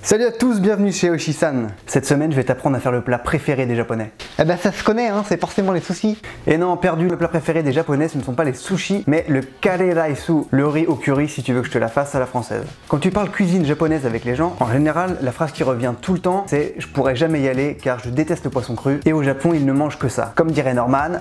Salut à tous, bienvenue chez Oshi-san. Cette semaine, je vais t'apprendre à faire le plat préféré des Japonais. Eh ben ça se connaît, hein, c'est forcément les sushis. Et non, perdu, le plat préféré des Japonais, ce ne sont pas les sushis, mais le kareraisu, le riz au curry si tu veux que je te la fasse à la française. Quand tu parles cuisine japonaise avec les gens, en général, la phrase qui revient tout le temps, c'est « je pourrais jamais y aller car je déteste le poisson cru et au Japon, ils ne mangent que ça ». Comme dirait Norman,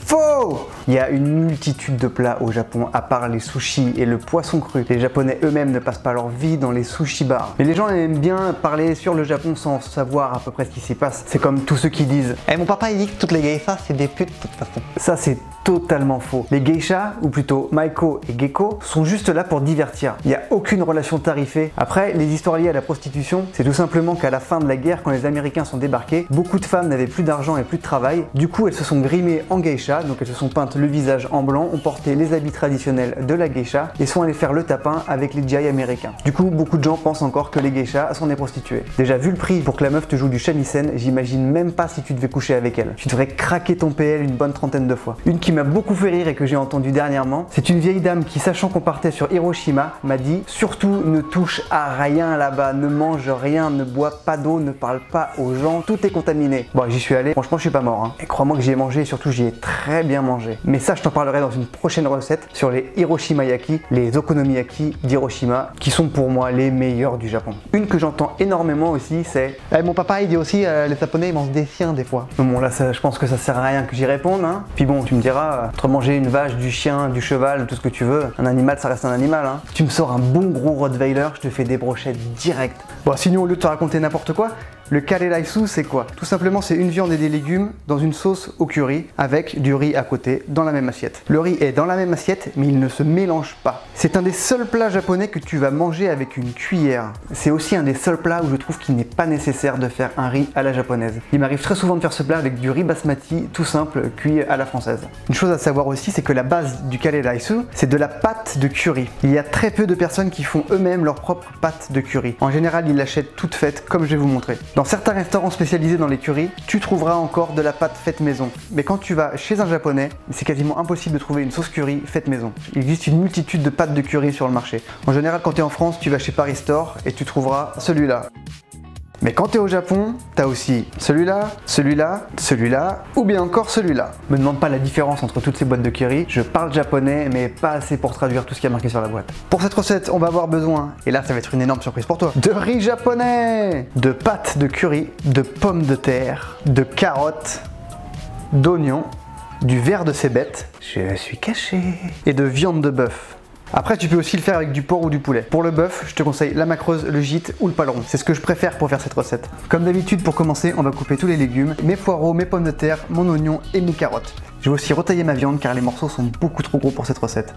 faux! Il y a une multitude de plats au Japon, à part les sushis et le poisson cru. Les Japonais eux-mêmes ne passent pas leur vie dans les sushi bars. Mais les gens aiment bien parler sur le Japon sans savoir à peu près ce qui s'y passe. C'est comme tous ceux qui disent Eh mon papa il dit que toutes les geishas c'est des putes de toute façon. ça, c'est totalement faux. Les geishas, ou plutôt maiko et gecko, sont juste là pour divertir. Il n'y a aucune relation tarifée. Après, les histoires liées à la prostitution, c'est tout simplement qu'à la fin de la guerre, quand les Américains sont débarqués, beaucoup de femmes n'avaient plus d'argent et plus de travail. Du coup, elles se sont grimées en geisha, donc elles se sont peintes le visage en blanc, ont porté les habits traditionnels de la geisha et sont allées faire le tapin avec les djai américains. Du coup, beaucoup de gens pensent encore que les geishas sont des prostituées. Déjà, vu le prix pour que la meuf te joue du shamisen, j'imagine même pas si tu devais coucher avec elle. Tu devrais craquer ton PL une bonne trentaine de fois. Une qui m'a beaucoup fait rire et que j'ai entendu dernièrement, c'est une vieille dame qui, sachant qu'on partait sur Hiroshima, m'a dit « Surtout ne touche à rien là-bas, ne mange rien, ne bois pas d'eau, ne parle pas aux gens, tout est contaminé. » Bon, j'y suis allé, franchement je suis pas mort, hein. Et crois-moi que j'y ai mangé et surtout j'y ai très bien mangé. Mais ça, je t'en parlerai dans une prochaine recette sur les Hiroshima-yaki, les okonomiyaki d'Hiroshima, qui sont pour moi les meilleurs du Japon. Une que j'entends énormément aussi, c'est Eh mon papa il dit aussi les japonais ils mangent des chiens des fois. bon là, je pense que ça sert à rien que j'y réponde, hein. Puis bon, tu me diras, entre manger une vache, du chien, du cheval, tout ce que tu veux, un animal ça reste un animal, hein. Tu me sors un bon gros Rottweiler, je te fais des brochettes direct. Bon, sinon au lieu de te raconter n'importe quoi, le kareraisu c'est quoi? Tout simplement c'est une viande et des légumes dans une sauce au curry avec du riz à côté dans la même assiette. Le riz est dans la même assiette mais il ne se mélange pas. C'est un des seuls plats japonais que tu vas manger avec une cuillère. C'est aussi un des seuls plats où je trouve qu'il n'est pas nécessaire de faire un riz à la japonaise. Il m'arrive très souvent de faire ce plat avec du riz basmati tout simple cuit à la française. Une chose à savoir aussi c'est que la base du kareraisu c'est de la pâte de curry. Il y a très peu de personnes qui font eux-mêmes leur propre pâte de curry. En général ils l'achètent toute faite comme je vais vous montrer. Dans certains restaurants spécialisés dans les currys, tu trouveras encore de la pâte faite maison. Mais quand tu vas chez un japonais, c'est quasiment impossible de trouver une sauce curry faite maison. Il existe une multitude de pâtes de curry sur le marché. En général, quand tu es en France, tu vas chez Paris Store et tu trouveras celui-là. Mais quand tu es au Japon, tu as aussi celui-là, celui-là, celui-là, ou bien encore celui-là. Me demande pas la différence entre toutes ces boîtes de curry, je parle japonais mais pas assez pour traduire tout ce qui est marqué sur la boîte. Pour cette recette, on va avoir besoin, et là ça va être une énorme surprise pour toi, de riz japonais, de pâte de curry, de pommes de terre, de carottes, d'oignons, du verre de cébette, je suis caché, et de viande de bœuf. Après, tu peux aussi le faire avec du porc ou du poulet. Pour le bœuf, je te conseille la macreuse, le gîte ou le paleron. C'est ce que je préfère pour faire cette recette. Comme d'habitude, pour commencer, on va couper tous les légumes, mes poireaux, mes pommes de terre, mon oignon et mes carottes. Je vais aussi retailler ma viande car les morceaux sont beaucoup trop gros pour cette recette.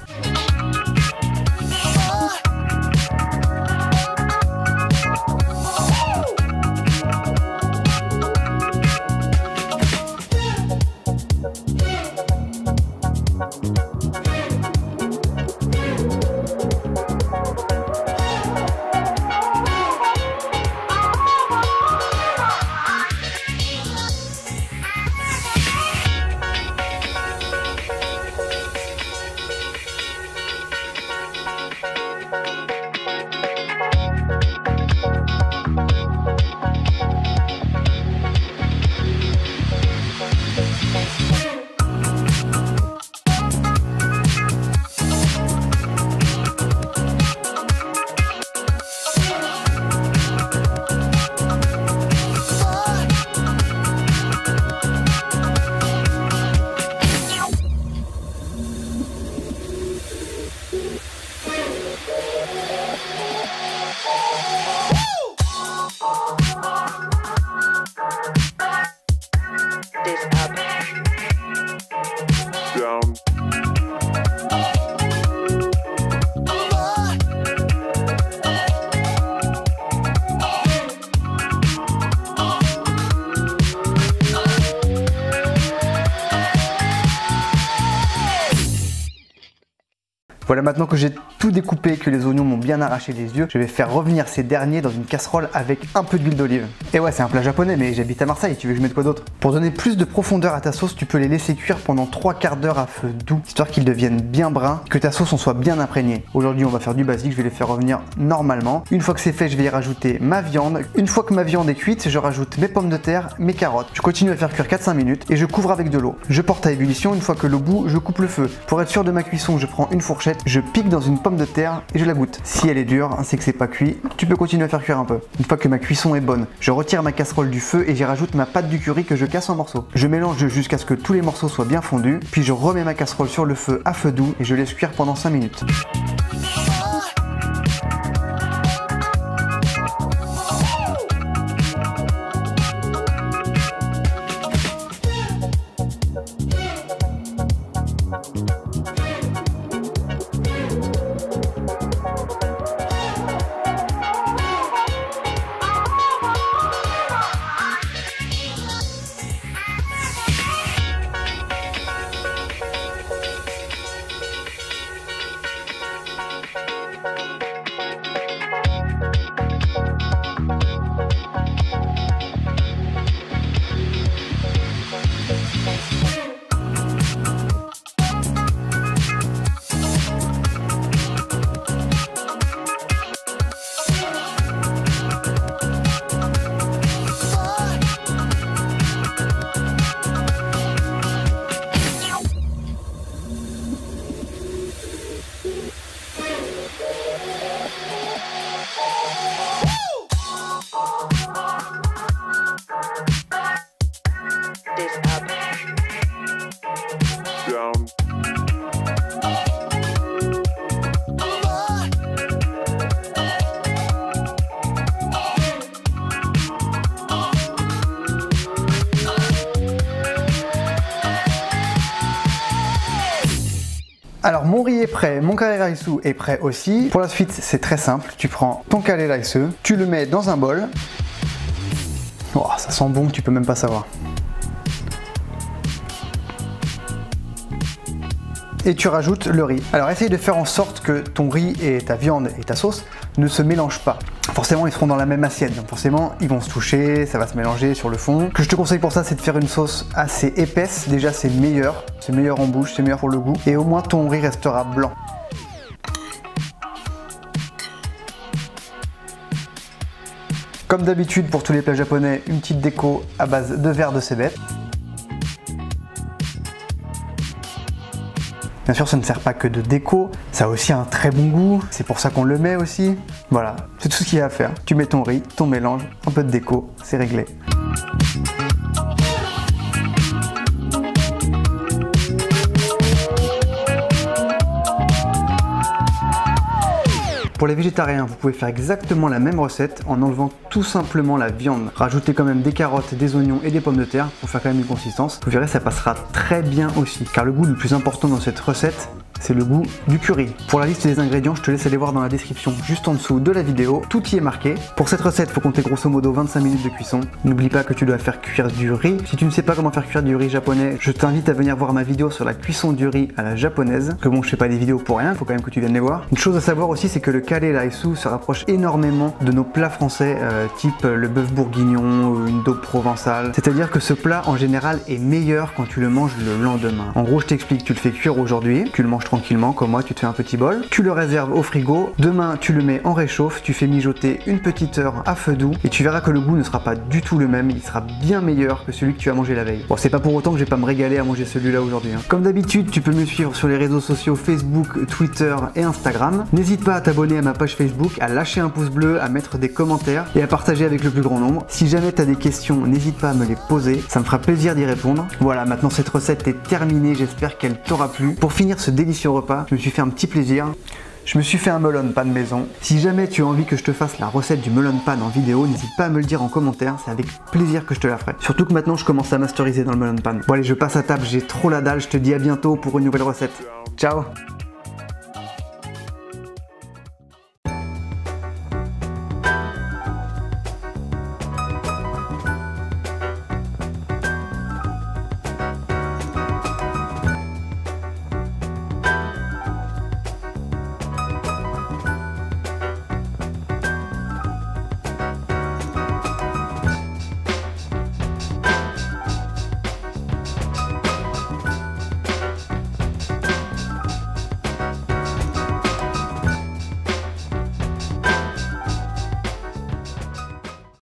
Voilà, maintenant que j'ai tout découpé, que les oignons m'ont bien arraché les yeux, je vais faire revenir ces derniers dans une casserole avec un peu d'huile d'olive. Et ouais, c'est un plat japonais, mais j'habite à Marseille, tu veux que je mette quoi d'autre? Pour donner plus de profondeur à ta sauce, tu peux les laisser cuire pendant 3/4 d'heure à feu doux, histoire qu'ils deviennent bien bruns, que ta sauce en soit bien imprégnée. Aujourd'hui, on va faire du basique, je vais les faire revenir normalement. Une fois que c'est fait, je vais y rajouter ma viande. Une fois que ma viande est cuite, je rajoute mes pommes de terre, mes carottes. Je continue à faire cuire 4-5 minutes et je couvre avec de l'eau. Je porte à ébullition, une fois que l'eau bout, je coupe le feu. Pour être sûr de ma cuisson, je prends une fourchette, je pique dans une pomme de terre et je la goûte. Si elle est dure, c'est que c'est pas cuit, tu peux continuer à faire cuire un peu. Une fois que ma cuisson est bonne, je retire ma casserole du feu et j'y rajoute ma pâte du curry que je casse en morceaux. Je mélange jusqu'à ce que tous les morceaux soient bien fondus, puis je remets ma casserole sur le feu à feu doux et je laisse cuire pendant 5 minutes. Alors mon riz est prêt, mon kare raisu est prêt aussi. Pour la suite, c'est très simple. Tu prends ton kare raisu, tu le mets dans un bol. Oh, ça sent bon, tu peux même pas savoir. Et tu rajoutes le riz. Alors essaye de faire en sorte que ton riz et ta viande et ta sauce ne se mélangent pas. Forcément ils seront dans la même assiette, donc forcément ils vont se toucher, ça va se mélanger sur le fond. Ce que je te conseille pour ça, c'est de faire une sauce assez épaisse. Déjà c'est meilleur en bouche, c'est meilleur pour le goût. Et au moins ton riz restera blanc. Comme d'habitude pour tous les plats japonais, une petite déco à base de verre de cébette. Bien sûr, ça ne sert pas que de déco, ça a aussi un très bon goût, c'est pour ça qu'on le met aussi. Voilà, c'est tout ce qu'il y a à faire. Tu mets ton riz, ton mélange, un peu de déco, c'est réglé. Pour les végétariens, vous pouvez faire exactement la même recette en enlevant tout simplement la viande. Rajoutez quand même des carottes, des oignons et des pommes de terre pour faire quand même une consistance. Vous verrez, ça passera très bien aussi. Car le goût le plus important dans cette recette, c'est le goût du curry. Pour la liste des ingrédients, je te laisse aller voir dans la description juste en dessous de la vidéo. Tout y est marqué. Pour cette recette, il faut compter grosso modo 25 minutes de cuisson. N'oublie pas que tu dois faire cuire du riz. Si tu ne sais pas comment faire cuire du riz japonais, je t'invite à venir voir ma vidéo sur la cuisson du riz à la japonaise. Que bon, je fais pas des vidéos pour rien, il faut quand même que tu viennes les voir. Une chose à savoir aussi, c'est que le kare raisu se rapproche énormément de nos plats français, type le bœuf bourguignon ou une daube provençale. C'est-à-dire que ce plat en général est meilleur quand tu le manges le lendemain. En gros, je t'explique, tu le fais cuire aujourd'hui, tu le manges tranquillement, comme moi, tu te fais un petit bol, tu le réserves au frigo, demain tu le mets en réchauffe, tu fais mijoter une petite heure à feu doux et tu verras que le goût ne sera pas du tout le même, il sera bien meilleur que celui que tu as mangé la veille. Bon, c'est pas pour autant que je vais pas me régaler à manger celui-là aujourd'hui, hein. Comme d'habitude, tu peux me suivre sur les réseaux sociaux Facebook, Twitter et Instagram. N'hésite pas à t'abonner à ma page Facebook, à lâcher un pouce bleu, à mettre des commentaires et à partager avec le plus grand nombre. Si jamais tu as des questions, n'hésite pas à me les poser, ça me fera plaisir d'y répondre. Voilà, maintenant cette recette est terminée, j'espère qu'elle t'aura plu. Pour finir ce délicieux repas, je me suis fait un petit plaisir. Je me suis fait un melon pan maison. Si jamais tu as envie que je te fasse la recette du melon pan en vidéo, n'hésite pas à me le dire en commentaire, c'est avec plaisir que je te la ferai. Surtout que maintenant je commence à masteriser dans le melon pan. Bon allez, je passe à table, j'ai trop la dalle, je te dis à bientôt pour une nouvelle recette. Ciao!